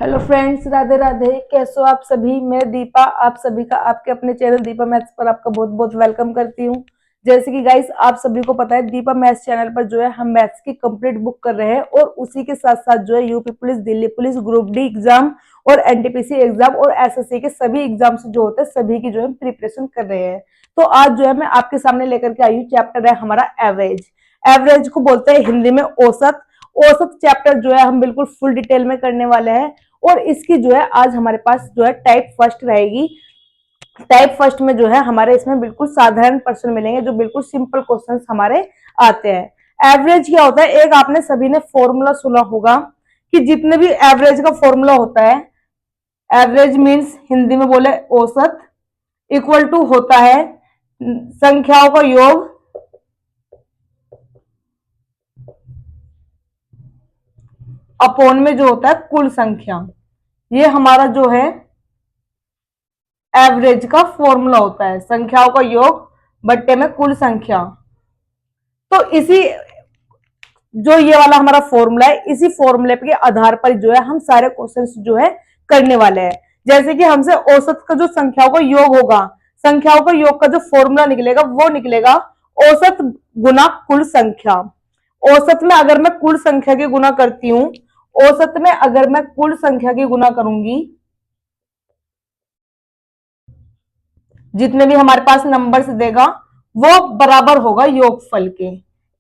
Hello friends, Radhe Radhe. कैसे हो आप सभी? मैं दीपा आप सभी का आपके अपने चैनल दीपा मैथ्स पर आपका बहुत बहुत वेलकम करती हूँ। जैसे कि गाइस आप सभी को पता है, दीपा मैथ्स चैनल पर जो है हम मैथ्स की कंप्लीट बुक कर रहे हैं और उसी के साथ साथ जो है UP police, Delhi police, group D exam और एनटीपीसी एग्जाम और एसएससी के सभी एग्जाम जो होते हैं सभी की जो है प्रिपरेशन कर रहे हैं। तो आज जो है मैं आपके सामने लेकर के आई हूँ, चैप्टर है हमारा एवरेज। एवरेज को बोलते हैं हिंदी में औसत। औसत चैप्टर जो है हम बिल्कुल फुल डिटेल में करने वाले हैं और इसकी जो है आज हमारे पास जो है टाइप फर्स्ट रहेगी। टाइप फर्स्ट में जो है हमारे इसमें बिल्कुल साधारण प्रश्न मिलेंगे, जो बिल्कुल सिंपल क्वेश्चंस हमारे आते हैं। एवरेज क्या होता है? एक आपने सभी ने फॉर्मूला सुना होगा कि जितने भी एवरेज का फॉर्मूला होता है, एवरेज मीन्स हिंदी में बोले औसत, इक्वल टू होता है संख्याओं का योग अपॉन में जो होता है कुल संख्या। ये हमारा जो है एवरेज का फॉर्मूला होता है, संख्याओं का योग बट्टे में कुल संख्या। तो इसी जो ये वाला हमारा फॉर्मूला है, इसी फॉर्मूले के आधार पर जो है हम सारे क्वेश्चंस जो है करने वाले हैं। जैसे कि हमसे औसत का जो संख्याओं का योग होगा, संख्याओं का योग का जो फॉर्मूला निकलेगा वो निकलेगा औसत गुना कुल संख्या। औसत में अगर मैं कुल संख्या की गुना करती हूं, औसत में अगर मैं कुल संख्या की गुना करूंगी, जितने भी हमारे पास नंबर्स देगा वो बराबर होगा योगफल के।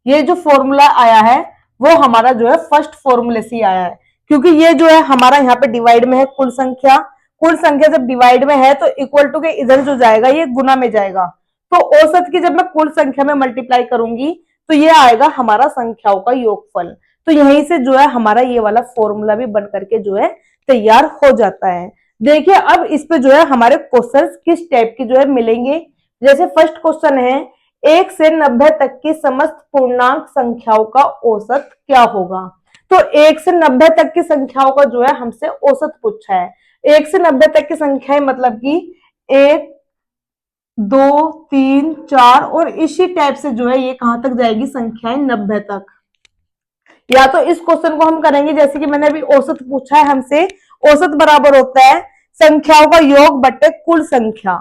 ये जो फॉर्मूला आया है वो हमारा जो है फर्स्ट फॉर्मूले से आया है, क्योंकि ये जो है हमारा यहाँ पे डिवाइड में है कुल संख्या। कुल संख्या जब डिवाइड में है तो इक्वल टू के इधर जो जाएगा ये गुना में जाएगा। तो औसत की जब मैं कुल संख्या में मल्टीप्लाई करूंगी तो ये आएगा हमारा संख्याओं का योगफल। तो यहीं से जो है हमारा ये वाला फॉर्मूला भी बन करके जो है तैयार हो जाता है। देखिए अब इस पे जो है हमारे क्वेश्चंस किस टाइप के जो है मिलेंगे। जैसे फर्स्ट क्वेश्चन है, 1 से 90 तक की समस्त पूर्णांक संख्याओं का औसत क्या होगा। तो 1 से 90 तक की संख्याओं का जो है हमसे औसत पूछा है। 1 से 90 तक की संख्याएं मतलब कि 1, 2, 3, 4 और इसी टाइप से जो है ये कहां तक जाएगी संख्याएं 90 तक। या तो इस क्वेश्चन को हम करेंगे जैसे कि मैंने अभी औसत पूछा है हमसे, औसत बराबर होता है संख्याओं का योग बटे कुल संख्या।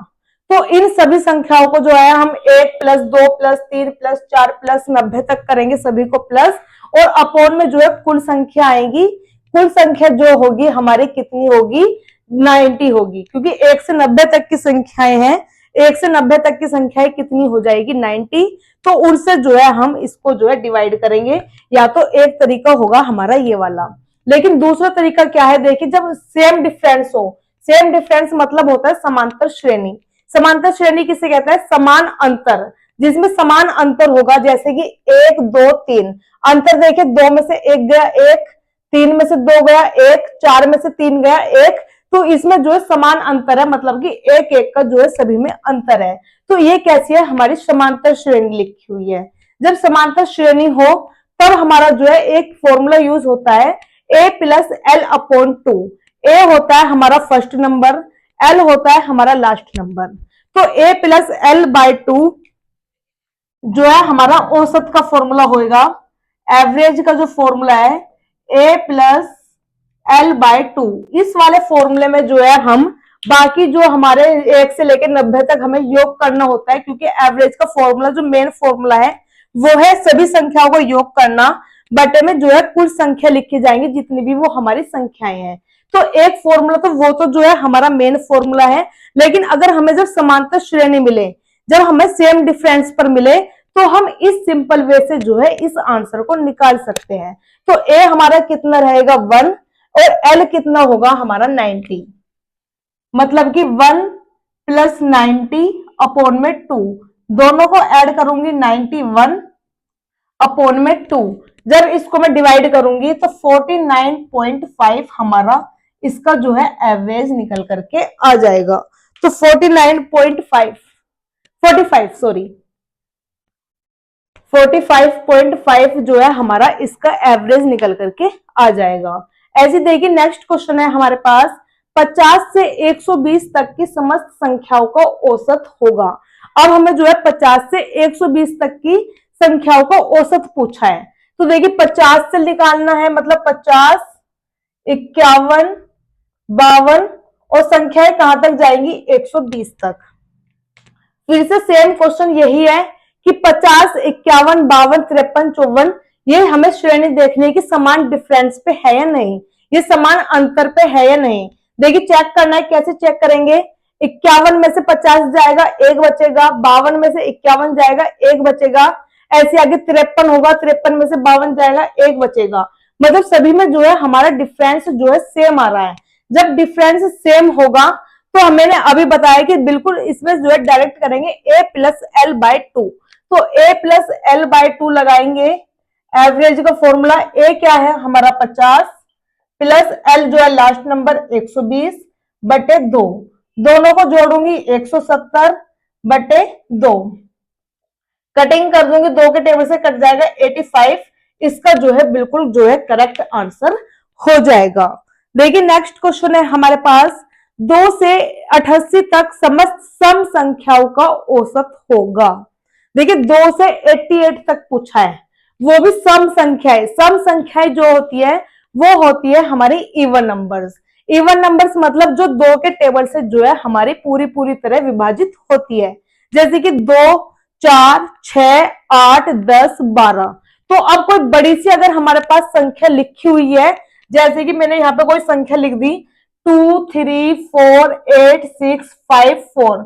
तो इन सभी संख्याओं को जो है हम 1 प्लस 2 प्लस 3 प्लस 4 प्लस 90 तक करेंगे, सभी को प्लस, और अपोन में जो है कुल संख्या आएगी। कुल संख्या जो होगी हमारी कितनी होगी? 90 होगी, क्योंकि 1 से 90 तक की संख्याएं हैं। 1 से 90 तक की संख्याएं कितनी हो जाएगी? 90। तो उनसे जो है हम इसको जो है डिवाइड करेंगे। या तो एक तरीका होगा हमारा ये वाला, लेकिन दूसरा तरीका क्या है? देखिए, जब सेम डिफरेंस हो, सेम डिफरेंस मतलब होता है समांतर श्रेणी। समांतर श्रेणी किसे कहता है? समान अंतर, जिसमें समान अंतर होगा। जैसे कि 1, 2, 3 अंतर देखिए, 2 में से 1 गया 1, 3 में से 2 गया 1, 4 में से 3 गया 1। तो इसमें जो है समान अंतर है, मतलब कि एक एक का जो है सभी में अंतर है। तो ये कैसी है? हमारी समांतर श्रेणी लिखी हुई है। जब समांतर श्रेणी हो तब हमारा जो है एक फॉर्मूला यूज होता है, a प्लस एल अपॉन 2। ए होता है हमारा फर्स्ट नंबर, एल होता है हमारा लास्ट नंबर। तो a प्लस एल बाय 2 जो है हमारा औसत का फॉर्मूला होगा। एवरेज का जो फॉर्मूला है a प्लस एल बाय 2। इस वाले फॉर्मूले में जो है हम बाकी जो हमारे 1 से लेकर 90 तक हमें योग करना होता है, क्योंकि एवरेज का फॉर्मूला जो मेन फॉर्मूला है वो है सभी संख्याओं को योग करना, बटे में जो है कुल संख्या लिखी जाएंगी जितनी भी वो हमारी संख्याएं हैं। तो एक फॉर्मूला तो वो तो जो है हमारा मेन फॉर्मूला है, लेकिन अगर हमें जब समांतर श्रेणी मिले, जब हमें सेम डिफरेंस पर मिले, तो हम इस सिंपल वे से जो है इस आंसर को निकाल सकते हैं। तो ए हमारा कितना रहेगा? 1 और एल कितना होगा हमारा? 90। मतलब कि 1 प्लस 90 अपॉन में 2, दोनों को ऐड करूंगी 91 अपॉन में 2। जब इसको मैं डिवाइड करूंगी तो 49.5 हमारा इसका जो है एवरेज निकल करके आ जाएगा। तो 49.5 45 सॉरी 45.5 जो है हमारा इसका एवरेज निकल करके आ जाएगा। ऐसे देखिए नेक्स्ट क्वेश्चन है हमारे पास, 50 से 120 तक की समस्त संख्याओं का औसत होगा। अब हमें जो है 50 से 120 तक की संख्याओं का औसत पूछा है। तो देखिए 50 से निकालना है, मतलब 50, 51, 52 और संख्याएं कहां तक जाएंगी 120 तक। फिर से सेम क्वेश्चन यही है कि 50, 51, 52, 53, 54 ये हमें श्रेणी देखने की समान डिफरेंस पे है या नहीं, ये समान अंतर पे है या नहीं। देखिए चेक करना है, कैसे चेक करेंगे। 51 में से 50 जाएगा, एक बचेगा। 52 में से 51 जाएगा, एक बचेगा। ऐसे आगे 53 होगा, 53 में से 52 जाएगा, एक बचेगा। मतलब सभी में जो है हमारा डिफरेंस जो है सेम आ रहा है। जब डिफरेंस सेम होगा तो मैंने अभी बताया कि बिल्कुल इसमें जो है डायरेक्ट करेंगे a plus L by two. तो a plus L by two लगाएंगे। एवरेज का फॉर्मूला a क्या है हमारा 50 प्लस एल जो है लास्ट नंबर 120 बटे 2। दोनों को जोड़ूंगी 170 बटे 2। कटिंग कर दूंगी, 2 के टेबल से कट जाएगा 85। इसका जो है बिल्कुल जो है करेक्ट आंसर हो जाएगा। देखिए नेक्स्ट क्वेश्चन है हमारे पास, 2 से 88 तक समस्त सम संख्याओं का औसत होगा। देखिए 2 से 88 तक पूछा है, वो भी सम संख्याएं। सम संख्याएं जो होती है वो होती है हमारी इवन नंबर्स। इवन नंबर्स मतलब जो 2 के टेबल से जो है हमारी पूरी पूरी तरह विभाजित होती है। जैसे कि 2, 4, 6, 8, 10, 12। तो अब कोई बड़ी सी अगर हमारे पास संख्या लिखी हुई है, जैसे कि मैंने यहाँ पे कोई संख्या लिख दी 2, 3, 4, 8, 6, 5, 4,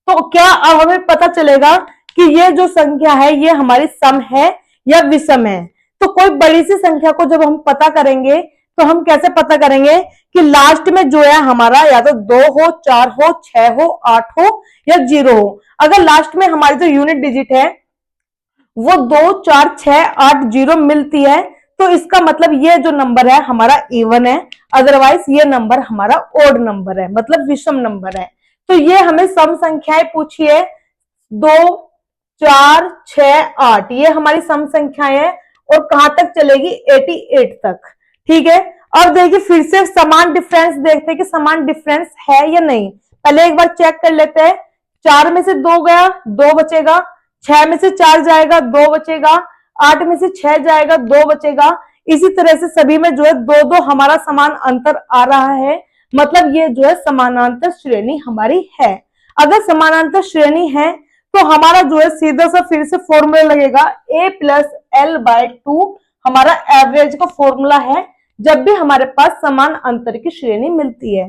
तो क्या अब हमें पता चलेगा कि ये जो संख्या है ये हमारी सम है या विषम है। तो कोई बड़ी सी संख्या को जब हम पता करेंगे तो हम कैसे पता करेंगे कि लास्ट में जो है हमारा या तो 2 हो, 4 हो, 6 हो, 8 हो या 0 हो। अगर लास्ट में हमारी जो यूनिट डिजिट है वो 2, 4, 6, 8, 0 मिलती है तो इसका मतलब ये जो नंबर है हमारा इवन है, अदरवाइज ये नंबर हमारा ओड नंबर है, मतलब विषम नंबर है। तो ये हमें सम संख्याएं पूछी है 2, 4, 6, 8, ये हमारी सम संख्याएं है और कहां तक चलेगी 88 तक। ठीक है, अब देखिए फिर से समान डिफरेंस देखते हैं कि समान डिफरेंस है या नहीं। पहले एक बार चेक कर लेते हैं। 4 में से 2 गया, 2 बचेगा। 6 में से 4 जाएगा, 2 बचेगा। 8 में से 6 जाएगा, 2 बचेगा। इसी तरह से सभी में जो है 2-2 हमारा समान अंतर आ रहा है, मतलब ये जो है समानांतर श्रेणी हमारी है। अगर समानांतर श्रेणी है तो हमारा जो है सीधा सा फिर से फॉर्मूला लगेगा a plus L by to, हमारा एवरेज का फॉर्मूला है जब भी हमारे पास समान अंतर की श्रेणी मिलती है।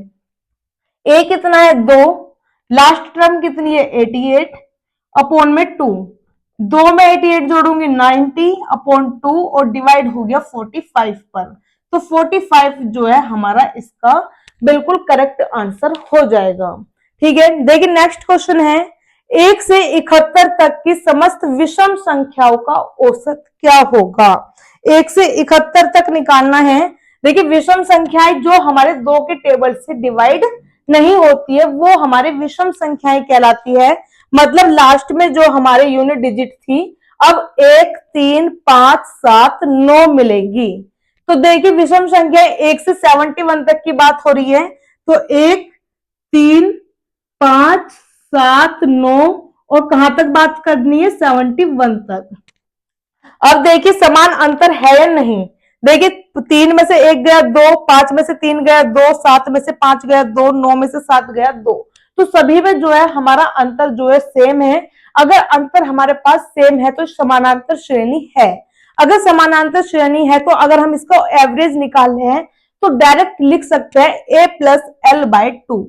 a कितना है 2, लास्ट टर्म कितनी है 88 अपॉन में 2, 2 में 88 जोड़ूंगी 90 अपॉन 2 और डिवाइड हो गया 45 पर। तो 45 जो है हमारा इसका बिल्कुल करेक्ट आंसर हो जाएगा। ठीक है, देखिए नेक्स्ट क्वेश्चन है 1 से 71 तक की समस्त विषम संख्याओं का औसत क्या होगा। 1 से 71 तक निकालना है। देखिए विषम संख्याएं जो हमारे 2 के टेबल से डिवाइड नहीं होती है वो हमारे विषम संख्याएं कहलाती है। मतलब लास्ट में जो हमारे यूनिट डिजिट थी अब 1, 3, 5, 7, 9 मिलेंगी। तो देखिए विषम संख्या 1 से 71 तक की बात हो रही है, तो 1, 3, 5, 7, 9 और कहां तक बात करनी है 71 तक। अब देखिए समान अंतर है या नहीं। देखिए 3 में से 1 गया 2, 5 में से 3 गया 2, 7 में से 5 गया 2, 9 में से 7 गया 2। तो सभी में जो है हमारा अंतर जो है सेम है। अगर अंतर हमारे पास सेम है तो समानांतर श्रेणी है। अगर समानांतर श्रेणी है तो अगर हम इसका एवरेज निकालने हैं तो डायरेक्ट लिख सकते हैं a plus L by two.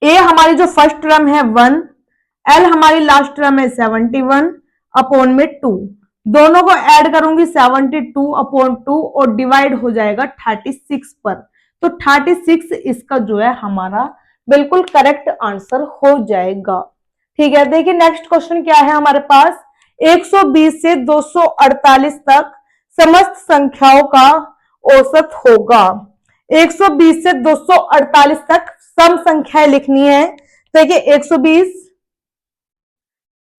ए हमारी जो फर्स्ट टर्म है 1, एल हमारी लास्ट टर्म है 71 अपॉन में 2, दोनों को ऐड करूंगी 72 अपॉन 2 और डिवाइड हो जाएगा 36 पर। तो 36 इसका जो है हमारा बिल्कुल करेक्ट आंसर हो जाएगा। ठीक है, देखिए नेक्स्ट क्वेश्चन क्या है हमारे पास, 120 से 248 तक समस्त संख्याओं का औसत होगा। 120 से 248 तक सम संख्याएं लिखनी है। देखिए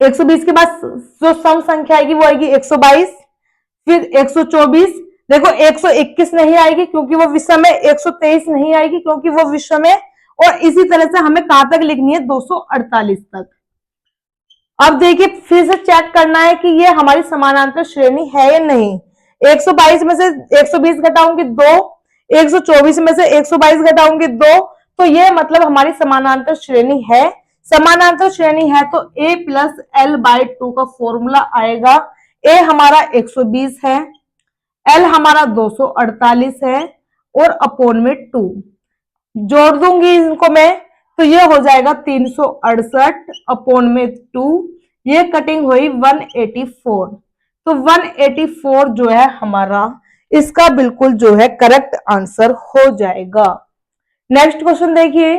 120 के बाद जो सम संख्या आएगी वो आएगी 122, फिर 124। देखो 121 नहीं आएगी क्योंकि वो विषम है, 123 नहीं आएगी क्योंकि वो विषम है, और इसी तरह से हमें कहां तक लिखनी है 248 तक। अब देखिए फिर से चेक करना है कि ये हमारी समानांतर श्रेणी है या नहीं। 122 में से 120 घटाऊंगी 2, 124 में से 122 घटाऊंगी 2, तो ये मतलब हमारी समानांतर श्रेणी है। समानांतर श्रेणी है तो a प्लस एल बाई 2 का फॉर्मूला आएगा। a हमारा 120 है, l हमारा 248 है और अपोन में 2 जोड़ दूंगी इनको मैं, तो ये हो जाएगा 368 अपोन में 2, ये कटिंग हुई 184। तो 184 जो है हमारा इसका बिल्कुल जो है करेक्ट आंसर हो जाएगा। नेक्स्ट क्वेश्चन देखिए,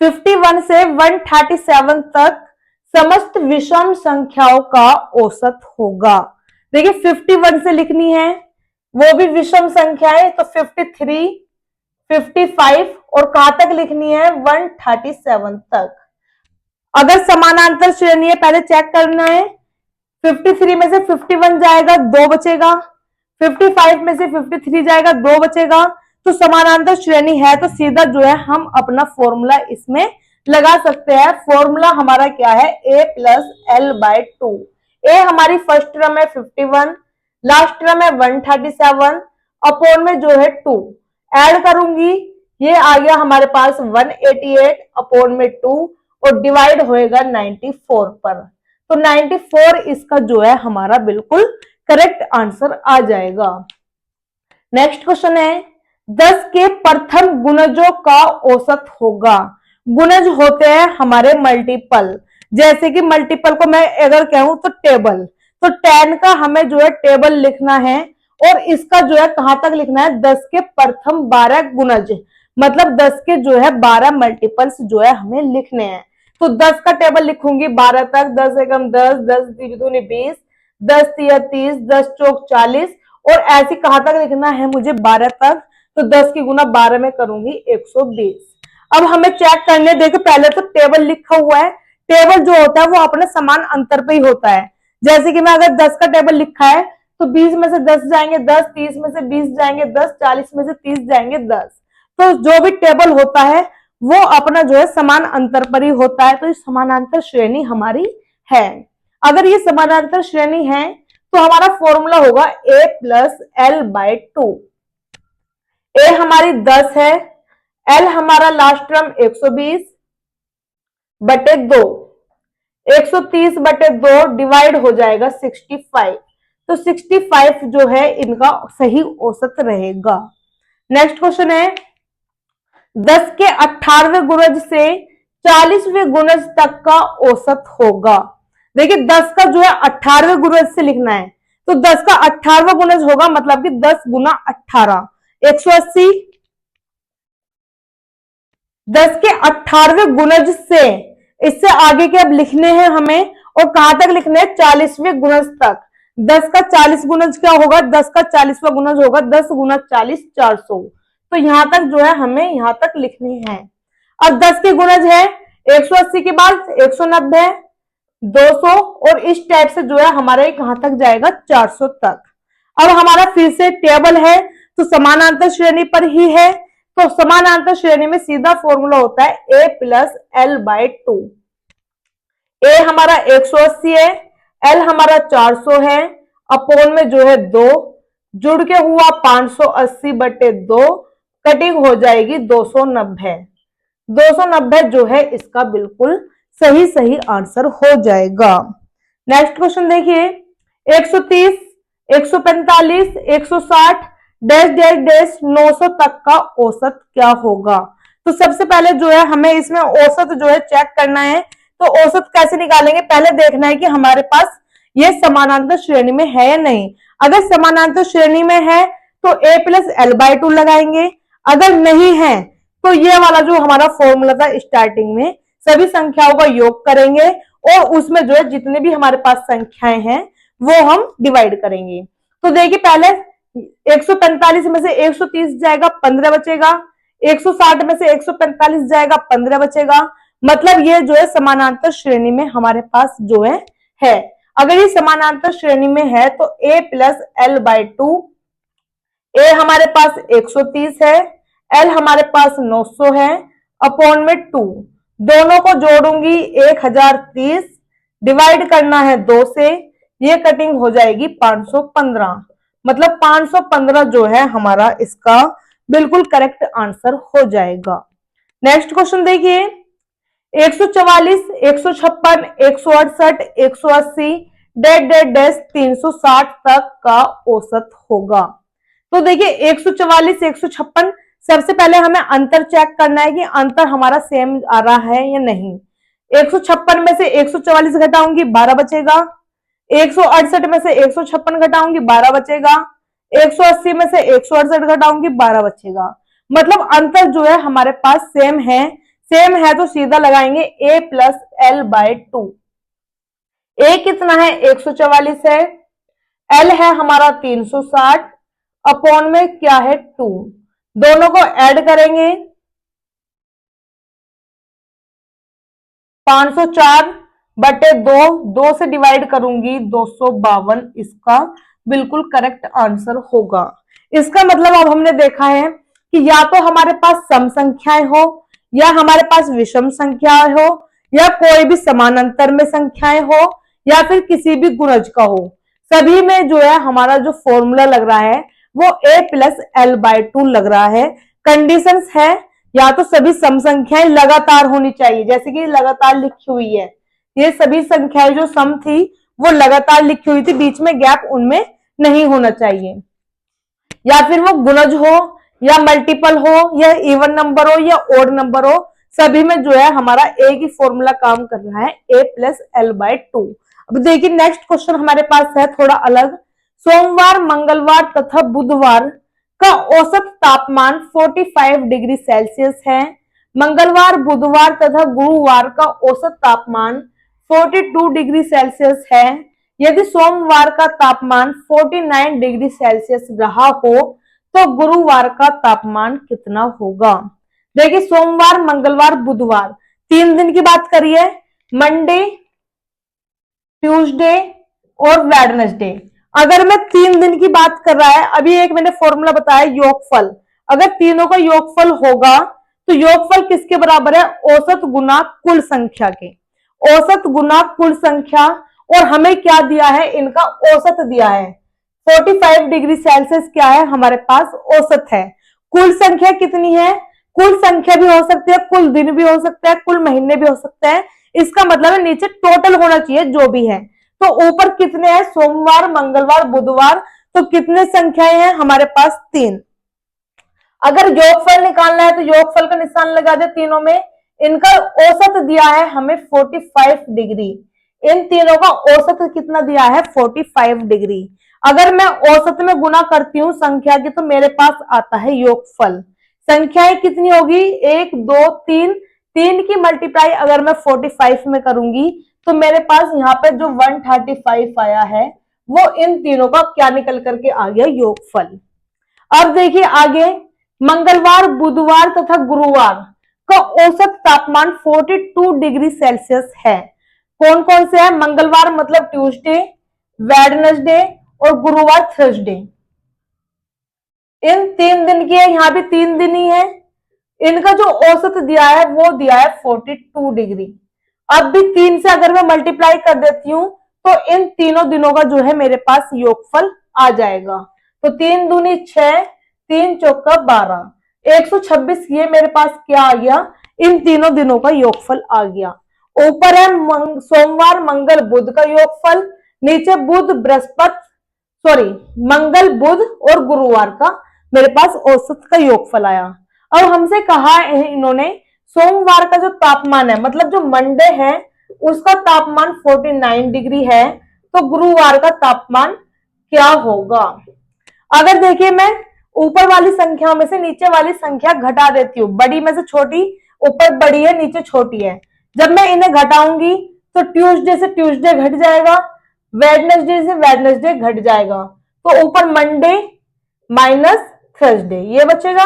51 से 137 तक समस्त विषम संख्याओं का औसत होगा। देखिए 51 से लिखनी है, वो भी विषम संख्या है, तो 53, 55 और कहां तक लिखनी है 137 तक। अगर समानांतर श्रेणी है पहले चेक करना है, 53 में से 51 जाएगा 2 बचेगा, 55 में से 53 जाएगा 2 बचेगा, तो समानांतर श्रेणी है तो सीधा जो है हम अपना फॉर्मूला इसमें लगा सकते हैं। फॉर्मूला हमारा क्या है, a प्लस एल बाई 2। ए हमारी फर्स्ट टर्म है 51, लास्ट टर्म है 137 अपॉन में जो है 2 ऐड करूंगी, ये आ गया हमारे पास 188 अपॉन में 2 और डिवाइड होएगा 94 पर। तो 94 इसका जो है हमारा बिल्कुल करेक्ट आंसर आ जाएगा। नेक्स्ट क्वेश्चन है, 10 के प्रथम गुणजों का औसत होगा। गुणज होते हैं हमारे मल्टीपल, जैसे कि मल्टीपल को मैं अगर कहूं तो टेबल, तो 10 का हमें जो है टेबल लिखना है और इसका जो है कहां तक लिखना है, 10 के प्रथम 12 गुणज, मतलब 10 के जो है 12 मल्टीपल्स जो है हमें लिखने हैं। तो 10 का टेबल लिखूंगी 12 तक, 10 एकम 10, 10 दूनी 20, 10 तिया 30, 10 चौक 40 और ऐसे कहां तक लिखना है मुझे 12 तक, तो 10 की गुना 12 में करूंगी 120। अब हमें चेक करने देखो, पहले तो टेबल लिखा हुआ है, टेबल जो होता है वो अपने समान अंतर पे ही होता है। जैसे कि मैं अगर 10 का टेबल लिखा है तो 20 में से 10 जाएंगे 10, 30 में से 20 जाएंगे 10, 40 में से 30 जाएंगे 10। तो जो भी टेबल होता है वो अपना जो है समान अंतर पर ही होता है, तो ये समानांतर श्रेणी हमारी है। अगर ये समानांतर श्रेणी है तो हमारा फॉर्मूला होगा a प्लस एल बाई 2। ए हमारी 10 है, एल हमारा लास्ट टर्म 120 बटे 2, 130 बटे 2 डिवाइड हो जाएगा 65, तो 65 जो है इनका सही औसत रहेगा। नेक्स्ट क्वेश्चन है, 10 के 18वें गुणज से 40वें गुणज तक का औसत होगा। देखिए 10 का जो है 18वें गुणज से लिखना है, तो 10 का 18वां गुणज होगा मतलब कि 10 गुना 18 180, 10 के 18वें गुणज से, इससे आगे के अब लिखने हैं हमें और कहां तक लिखने हैं 40वें गुणज तक। 10 का 40 गुणज क्या होगा, 10 का 40वां गुणज होगा 10 गुना 40 400, तो यहां तक जो है हमें यहां तक लिखनी है। अब 10 की गुणज है 180 के बाद 190, 200 और इस टाइप से जो है हमारे कहां तक जाएगा 400 तक। अब हमारा फिर से टेबल है तो समानांतर श्रेणी पर ही है, तो समानांतर श्रेणी में सीधा फॉर्मूला होता है a प्लस एल बाई 2। ए हमारा 180 है, एल हमारा 400 है, अपोन में जो है 2 जुड़ के हुआ 580 बटे 2, कटिंग हो जाएगी 290। 290 जो है इसका बिल्कुल सही सही आंसर हो जाएगा। नेक्स्ट क्वेश्चन देखिए, 130, 145, 160 डैश डैश डैश 900 तक का औसत क्या होगा। तो सबसे पहले जो है हमें इसमें औसत जो है चेक करना है, तो औसत कैसे निकालेंगे, पहले देखना है कि हमारे पास ये समानांतर श्रेणी में है या नहीं। अगर समानांतर श्रेणी में है तो a प्लस एल बाई 2 लगाएंगे, अगर नहीं है तो ये वाला जो हमारा फॉर्मूला था स्टार्टिंग में, सभी संख्याओं का योग करेंगे और उसमें जो है जितने भी हमारे पास संख्याएं हैं वो हम डिवाइड करेंगे। तो देखिए पहले 145 में से 130 जाएगा 15 बचेगा, 160 में से 145 जाएगा 15 बचेगा, मतलब ये जो है समानांतर श्रेणी में हमारे पास जो है। अगर ये समानांतर श्रेणी में है तो a प्लस एल बाई 2, ए हमारे पास 130 है, एल हमारे पास 900 है, अपॉन में 2, दोनों को जोड़ूंगी 1030, डिवाइड करना है 2 से, ये कटिंग हो जाएगी 515, मतलब 515 जो है हमारा इसका बिल्कुल करेक्ट आंसर हो जाएगा। नेक्स्ट क्वेश्चन देखिए, 144, 156, 168, 180 डेड डेड डैश 360 तक का औसत होगा। तो देखिए 144, 156, सबसे पहले हमें अंतर चेक करना है कि अंतर हमारा सेम आ रहा है या नहीं। 156 में से 144 घटाऊंगी 12 बचेगा, 168 में से 156 घटाऊंगी 12 बचेगा, 180 में से 168 घटाऊंगी 12 बचेगा। मतलब अंतर जो है हमारे पास सेम है। सेम है तो सीधा लगाएंगे a प्लस एल बाय 2। ए कितना है 144 है, एल है हमारा 360, अपॉन में क्या है 2। दोनों को ऐड करेंगे 504 बटे 2, 2 से डिवाइड करूंगी 252, इसका बिल्कुल करेक्ट आंसर होगा। इसका मतलब अब हमने देखा है कि या तो हमारे पास सम संख्याएं हो, या हमारे पास विषम संख्याएं हो, या कोई भी समानांतर में संख्याएं हो, या फिर किसी भी गुणज का हो। सभी में जो है हमारा जो फॉर्मूला लग रहा है वो a प्लस एल बाय 2 लग रहा है। कंडीशंस है या तो सभी सम संख्याएं लगातार होनी चाहिए, जैसे कि लगातार लिखी हुई है, ये सभी संख्याएं जो सम थी वो लगातार लिखी हुई थी, बीच में गैप उनमें नहीं होना चाहिए, या फिर वो गुणज हो या मल्टीपल हो या इवन नंबर हो या ओड नंबर हो, सभी में जो है हमारा एक ही फॉर्मूला काम कर रहा है a प्लस एल बाय 2। अब देखिए नेक्स्ट क्वेश्चन हमारे पास है थोड़ा अलग। सोमवार, मंगलवार तथा बुधवार का औसत तापमान 45 डिग्री सेल्सियस है। मंगलवार, बुधवार तथा गुरुवार का औसत तापमान 42 डिग्री सेल्सियस है। यदि सोमवार का तापमान 49 डिग्री सेल्सियस रहा हो तो गुरुवार का तापमान कितना होगा। देखिए सोमवार, मंगलवार, बुधवार 3 दिन की बात करिए, मंडे, ट्यूसडे और वेडनेसडे। अगर मैं 3 दिन की बात कर रहा है, अभी एक मैंने फॉर्मूला बताया योगफल, अगर तीनों का योगफल होगा तो योगफल किसके बराबर है, औसत गुना कुल संख्या के। औसत गुना कुल संख्या, और हमें क्या दिया है, इनका औसत दिया है 45 डिग्री सेल्सियस क्या है हमारे पास औसत है। कुल संख्या कितनी है, कुल संख्या भी हो सकती है, कुल दिन भी हो सकता है, कुल महीने भी हो सकता है, इसका मतलब है नीचे टोटल होना चाहिए जो भी है। तो ऊपर कितने हैं, सोमवार, मंगलवार, बुधवार, तो कितने संख्याएं हैं हमारे पास 3। अगर योगफल निकालना है तो योगफल का निशान लगा दे तीनों में। इनका औसत दिया है हमें 45 डिग्री, इन तीनों का औसत कितना दिया है 45 डिग्री। अगर मैं औसत में गुना करती हूँ संख्या की तो मेरे पास आता है योगफल। संख्याएं कितनी होगी, 1 2 3, 3 की मल्टीप्लाई अगर मैं 45 में करूंगी तो मेरे पास यहाँ पे जो 135 आया है वो इन तीनों का क्या निकल करके आ गया, योगफल। अब देखिए आगे, मंगलवार, बुधवार तथा गुरुवार का औसत तापमान 42 डिग्री सेल्सियस है। कौन कौन से है, मंगलवार मतलब ट्यूसडे, वेडनेसडे और गुरुवार थर्सडे। इन 3 दिन की है, यहां भी 3 दिन ही है। इनका जो औसत दिया है वो दिया है 42 डिग्री। अब भी 3 से अगर मैं मल्टीप्लाई कर देती हूँ तो इन तीनों दिनों का जो है मेरे पास योगफल आ जाएगा। तो 3 दूनी 6, 3 चौका 12, 126 ये मेरे पास क्या आ गया, इन तीनों दिनों का योगफल आ गया। ऊपर है सोमवार, मंगल, बुध का योगफल, नीचे बुध, बृहस्पति, सॉरी मंगल, बुध और गुरुवार का मेरे पास औसत का योगफल आया। अब हमसे कहा है इन्होंने सोमवार का जो तापमान है, मतलब जो मंडे है उसका तापमान 49 डिग्री है, तो गुरुवार का तापमान क्या होगा। अगर देखिए मैं ऊपर वाली संख्या में से नीचे वाली संख्या घटा देती हूँ, बड़ी में से छोटी, ऊपर बड़ी है नीचे छोटी है, जब मैं इन्हें घटाऊंगी तो ट्यूसडे से ट्यूसडे घट जाएगा, वेडनेसडे से वेडनेसडे घट जाएगा, तो ऊपर मंडे माइनस थर्सडे ये बचेगा।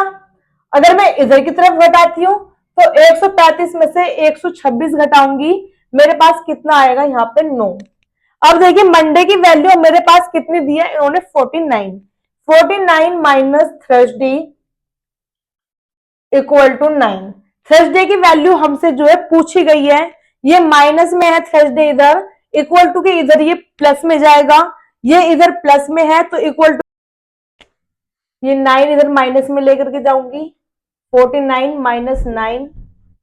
अगर मैं इधर की तरफ घटाती हूँ तो 135 में से 126 घटाऊंगी, मेरे पास कितना आएगा यहाँ पे 9। अब देखिए मंडे की वैल्यू मेरे पास कितनी दी है इन्होंने 49, 49 minus Thursday equal to 9। Thursday की वैल्यू हमसे जो है पूछी गई है, ये माइनस में है थर्सडे, इधर इक्वल टू के इधर ये प्लस में जाएगा, ये इधर प्लस में है तो इक्वल टू ये 9 इधर माइनस में लेकर के जाऊंगी, 49 माइनस 9,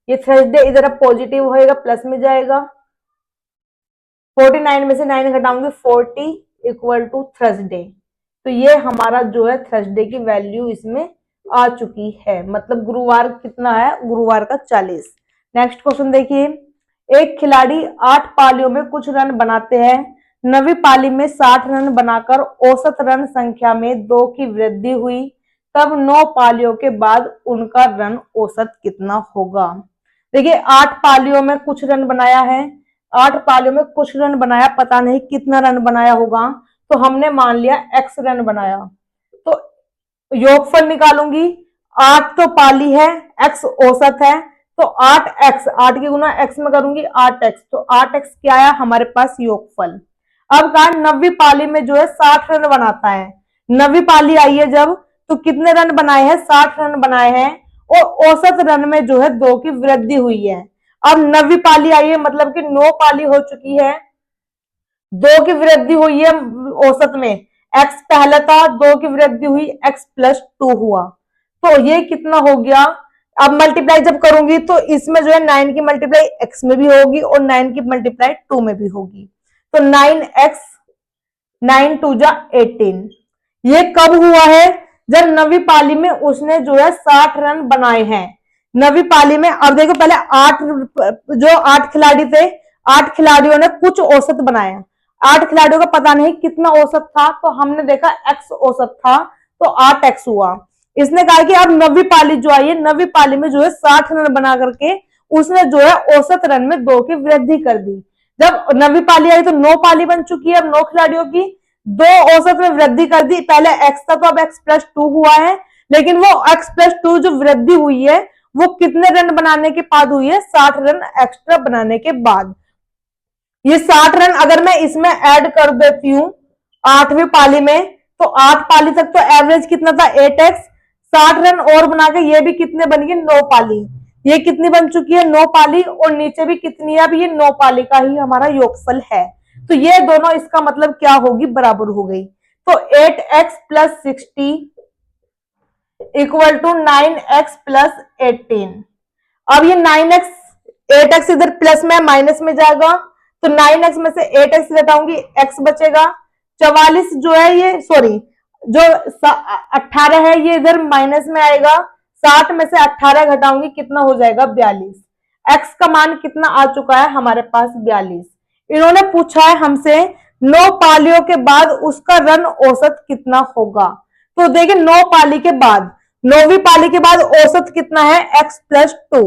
ये थर्सडे इधर अब पॉजिटिव होएगा, प्लस में जाएगा, 49 में से 9 घटाऊंगी 40 इक्वल टू थर्सडे। तो ये हमारा जो है थर्सडे की वैल्यू इसमें आ चुकी है, मतलब गुरुवार कितना है, गुरुवार का 40। नेक्स्ट क्वेश्चन देखिए, एक खिलाड़ी 8 पालियों में कुछ रन बनाते हैं, 9वीं पाली में 60 रन बनाकर औसत रन संख्या में 2 की वृद्धि हुई, तब 9 पालियों के बाद उनका रन औसत कितना होगा। देखिए 8 पालियों में कुछ रन बनाया है, 8 पालियों में कुछ रन बनाया, पता नहीं कितना रन बनाया होगा, तो हमने मान लिया x रन बनाया, तो योगफल निकालूंगी, 8 तो पाली है, x औसत है, तो 8x, 8 की गुना x में करूंगी 8x, तो 8x क्या आया हमारे पास योगफल। अब कहा 9वीं पाली में जो है 60 रन बनाता है, 9वीं पाली आई है जब, तो कितने रन बनाए हैं, 60 रन बनाए हैं, और औसत रन में जो है 2 की वृद्धि हुई है। अब 9वीं पाली आई है, मतलब कि 9 पाली हो चुकी है, 2 की वृद्धि हुई है औसत में, x पहला था, 2 की वृद्धि हुई, x प्लस 2 हुआ, तो ये कितना हो गया। अब मल्टीप्लाई जब करूंगी तो इसमें जो है 9 की मल्टीप्लाई x में भी होगी और 9 की मल्टीप्लाई 2 में भी होगी, तो 9x, 9 टू जा 18। ये कब हुआ है, जब 9वीं पाली में उसने जो है 60 रन बनाए हैं, 9वीं पाली में। अब देखो पहले 8 खिलाड़ी थे, 8 खिलाड़ियों ने कुछ औसत बनाया, 8 खिलाड़ियों का पता नहीं कितना औसत था, तो हमने देखा x औसत था, तो 8x हुआ। इसने कहा कि अब 9वीं पाली जो आई है, 9वीं पाली में जो है 60 रन बना करके उसने जो है औसत रन में 2 की वृद्धि कर दी। जब 9वीं पाली आई तो 9 पाली बन चुकी है, अब 9 खिलाड़ियों की 2 औसत में वृद्धि कर दी, पहले x था तो अब x प्लस 2 हुआ है, लेकिन वो x प्लस 2 जो वृद्धि हुई है वो कितने रन बनाने के बाद हुई है, 60 रन एक्स्ट्रा बनाने के बाद। ये 60 रन अगर मैं इसमें ऐड कर देती हूँ 8वीं पाली में, तो 8 पाली तक तो एवरेज कितना था 8x, 60 रन और बना के ये भी कितने बन गए 9 पाली, ये कितनी बन चुकी है 9 पाली, और नीचे भी कितनी है, अब ये 9 पाली का ही हमारा योगफल है, तो ये दोनों इसका मतलब क्या होगी, बराबर हो गई। तो 8x plus 60 equal to 9x plus 18। अब ये 9x, 8x इधर प्लस में माइनस में जाएगा, तो 9x में से 8x घटाऊंगी, x बचेगा 44 जो है, ये सॉरी जो 18 है ये इधर माइनस में आएगा, 60 में से 18 घटाऊंगी कितना हो जाएगा 42। x का मान कितना आ चुका है हमारे पास 42। इन्होंने पूछा है हमसे 9 पालियों के बाद उसका रन औसत कितना होगा, तो देखिए 9 पाली के बाद, 9वीं पाली के बाद औसत कितना है x प्लस 2,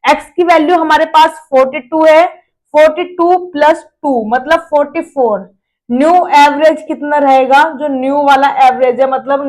x की वैल्यू हमारे पास 42 है, 42 प्लस 2 मतलब 44। न्यू एवरेज कितना रहेगा, जो न्यू वाला एवरेज है, मतलब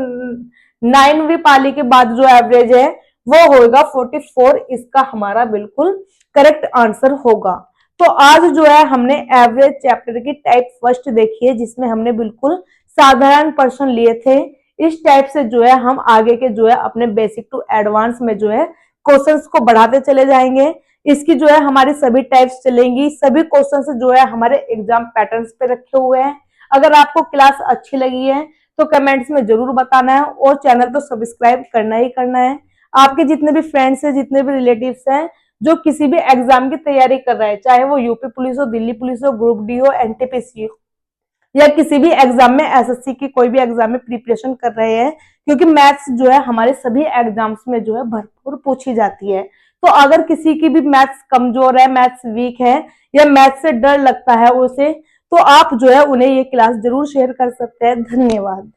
9वीं पाली के बाद जो एवरेज है वो होगा 44, इसका हमारा बिल्कुल करेक्ट आंसर होगा। तो आज जो है हमने एवरेज चैप्टर की टाइप फर्स्ट देखी है, जिसमें हमने बिल्कुल साधारण प्रश्न लिए थे। इस टाइप से जो है हम आगे के जो है अपने बेसिक टू एडवांस में जो है क्वेश्चंस को बढ़ाते चले जाएंगे। इसकी जो है हमारी सभी टाइप्स चलेंगी, सभी क्वेश्चंस जो है हमारे एग्जाम पैटर्न्स पे रखे हुए हैं। अगर आपको क्लास अच्छी लगी है तो कमेंट्स में जरूर बताना है, और चैनल तो सब्सक्राइब करना ही करना है। आपके जितने भी फ्रेंड्स हैं, जितने भी रिलेटिव्स हैं जो किसी भी एग्जाम की तैयारी कर रहे हैं, चाहे वो यूपी पुलिस हो, दिल्ली पुलिस हो, ग्रुप डी हो, एनटीपीसी हो, या किसी भी एग्जाम में एसएससी की कोई भी एग्जाम में प्रिपरेशन कर रहे हैं, क्योंकि मैथ्स जो है हमारे सभी एग्जाम्स में जो है भरपूर पूछी जाती है। तो अगर किसी की भी मैथ्स कमजोर है, मैथ्स वीक है, या मैथ्स से डर लगता है उसे, तो आप जो है उन्हें ये क्लास जरूर शेयर कर सकते हैं। धन्यवाद।